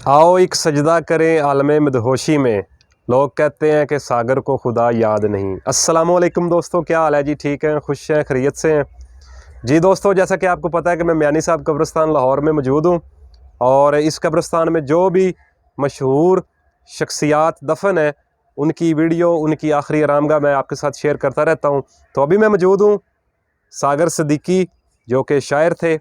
आओ एक सजदा करें आलम मदहोशी में, लोग कहते हैं कि सागर को खुदा याद नहीं। अस्सलामुअलैकुम दोस्तों, क्या हाल है जी? ठीक हैं, खुश हैं, खैरियत से हैं जी? दोस्तों, जैसा कि आपको पता है कि मैं मियानी साहब कब्रिस्तान लाहौर में मौजूद हूँ और इस कब्रिस्तान में जो भी मशहूर शख्सियात दफन है उनकी वीडियो, उनकी आखिरी आरामगाह मैं आपके साथ शेयर करता रहता हूँ। तो अभी मैं मौजूद हूँ सागर सिद्दीकी जो कि शायर थे,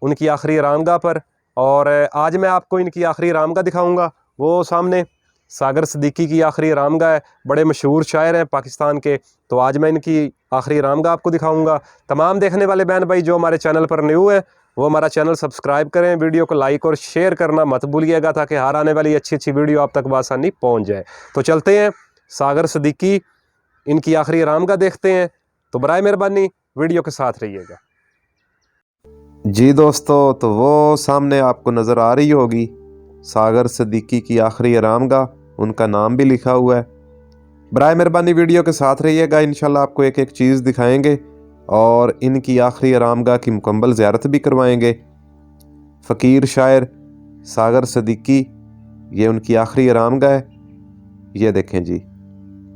उनकी आखिरी आरामगाह पर, और आज मैं आपको इनकी आखिरी आरामगाह दिखाऊंगा। वो सामने सागर सिद्दीकी की आखिरी आरामगाह है, बड़े मशहूर शायर हैं पाकिस्तान के। तो आज मैं इनकी आखिरी आरामगाह आपको दिखाऊंगा। तमाम देखने वाले बहन भाई जो हमारे चैनल पर न्यू है वो हमारा चैनल सब्सक्राइब करें, वीडियो को लाइक और शेयर करना मत भूलिएगा ताकि हर आने वाली अच्छी अच्छी वीडियो आप तक बआसानी पहुँच जाए। तो चलते हैं सागर सिद्दीकी, इनकी आखिरी आरामगाह देखते हैं। तो बराए मेहरबानी वीडियो के साथ रहिएगा जी दोस्तों। तो वो सामने आपको नज़र आ रही होगी सागर सिद्दीकी की आखिरी आरामगाह, उनका नाम भी लिखा हुआ है। बराए मेहरबानी वीडियो के साथ रहिएगा, इंशाल्लाह आपको एक एक चीज़ दिखाएंगे और इनकी आखिरी आरामगाह की मुकम्मल ज़ियारत भी करवाएंगे। फ़कीर शायर सागर सिद्दीकी, ये उनकी आखिरी आरामगाह है। ये देखें जी,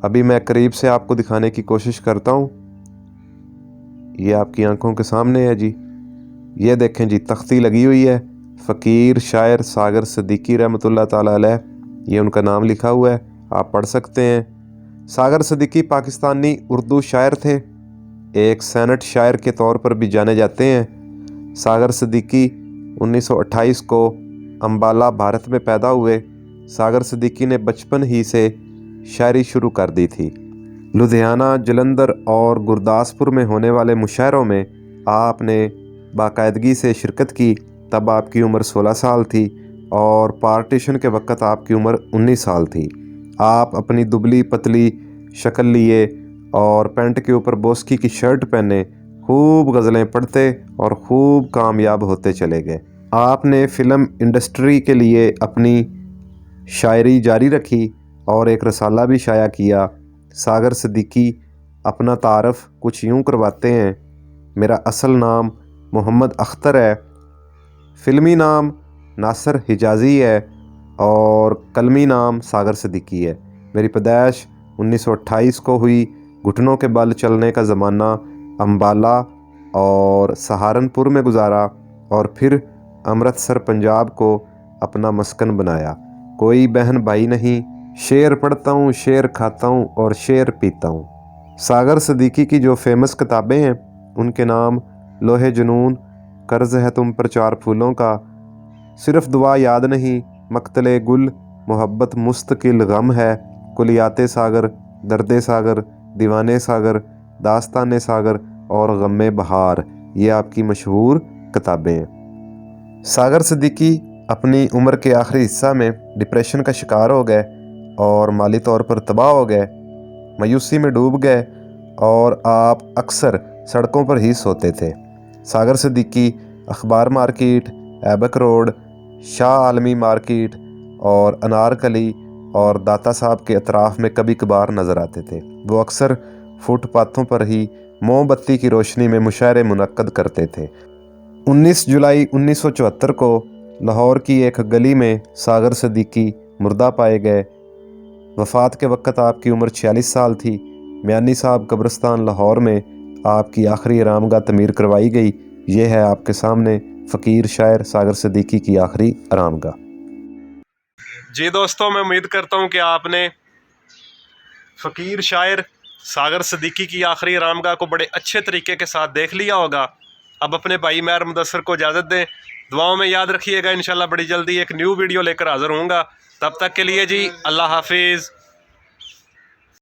अभी मैं करीब से आपको दिखाने की कोशिश करता हूँ। ये आपकी आंखों के सामने है जी। ये देखें जी, तख्ती लगी हुई है, फ़कीर शायर सागर सिद्दीकी रहमतुल्लाह ताला अलैह, ये उनका नाम लिखा हुआ है, आप पढ़ सकते हैं। सागर सिद्दीकी पाकिस्तानी उर्दू शायर थे, एक सैनट शायर के तौर पर भी जाने जाते हैं। सागर सिद्दीकी 1928 को अम्बाला भारत में पैदा हुए। सागर सिद्दीकी ने बचपन ही से शायरी शुरू कर दी थी। लुधियाना, जलंधर और गुरदासपुर में होने वाले मुशायरों में आपने बाकायदगी से शिरकत की। तब आपकी उम्र 16 साल थी और पार्टीशन के वक़्त आपकी उम्र 19 साल थी। आप अपनी दुबली पतली शक्ल लिए और पैंट के ऊपर बोस्की की शर्ट पहने खूब गज़लें पढ़ते और खूब कामयाब होते चले गए। आपने फ़िल्म इंडस्ट्री के लिए अपनी शायरी जारी रखी और एक रसाला भी शाया किया। सागर सिद्दीकी अपना तारफ़ कुछ यूँ करवाते हैं, मेरा असल नाम मोहम्मद अख्तर है, फ़िल्मी नाम नासिर हिजाज़ी है और कलमी नाम सागर सिद्दीकी है। मेरी पैदाइश 1928 को हुई। घुटनों के बल चलने का ज़माना अम्बाला और सहारनपुर में गुजारा और फिर अमृतसर पंजाब को अपना मस्कन बनाया। कोई बहन भाई नहीं, शेर पढ़ता हूँ, शेर खाता हूँ और शेर पीता हूँ। सागर सिद्दीकी की जो फेमस किताबें हैं उनके नाम लोहे जुनून, कर्ज़ है तुम पर चार फूलों का, सिर्फ दुआ याद नहीं, मक्तले गुल, मोहब्बत मुस्तकिल गम है, कुलियाते सागर, दर्दे सागर, दीवाने सागर, दास्ताने सागर और गम्मे बहार, ये आपकी मशहूर किताबें हैं। सागर सिद्दीकी अपनी उम्र के आखिरी हिस्सा में डिप्रेशन का शिकार हो गए और माली तौर पर तबाह हो गए, मायूसी में डूब गए और आप अक्सर सड़कों पर ही सोते थे। सागर सिद्दीकी अखबार मार्केट, ऐबक रोड, शाह आलमी मार्केट और अनारकली और दाता साहब के अतराफ़ में कभी कभार नज़र आते थे। वो अक्सर फुटपाथों पर ही मोमबत्ती की रोशनी में मुशायरे मुनक्कद करते थे। 19 जुलाई 1974 को लाहौर की एक गली में सागर सिद्दीकी मुर्दा पाए गए। वफ़ात के वक़्त आपकी उम्र 46 साल थी। मियानी साहब कब्रिस्तान लाहौर में आपकी आखिरी आरामगाह तमीर करवाई गई। ये है आपके सामने फ़कीर शायर सागर सिद्दीकी की आखिरी आरामगाह। जी दोस्तों, मैं उम्मीद करता हूँ कि आपने फ़कीर शायर सागर सिद्दीकी की आखिरी आरामगाह को बड़े अच्छे तरीके के साथ देख लिया होगा। अब अपने भाई महर मुदस्सर को इजाज़त दें, दुआओं में याद रखिएगा। इंशाल्लाह बड़ी जल्दी एक न्यू वीडियो लेकर हाज़िर होऊंगा। तब तक के लिए जी अल्लाह हाफिज़।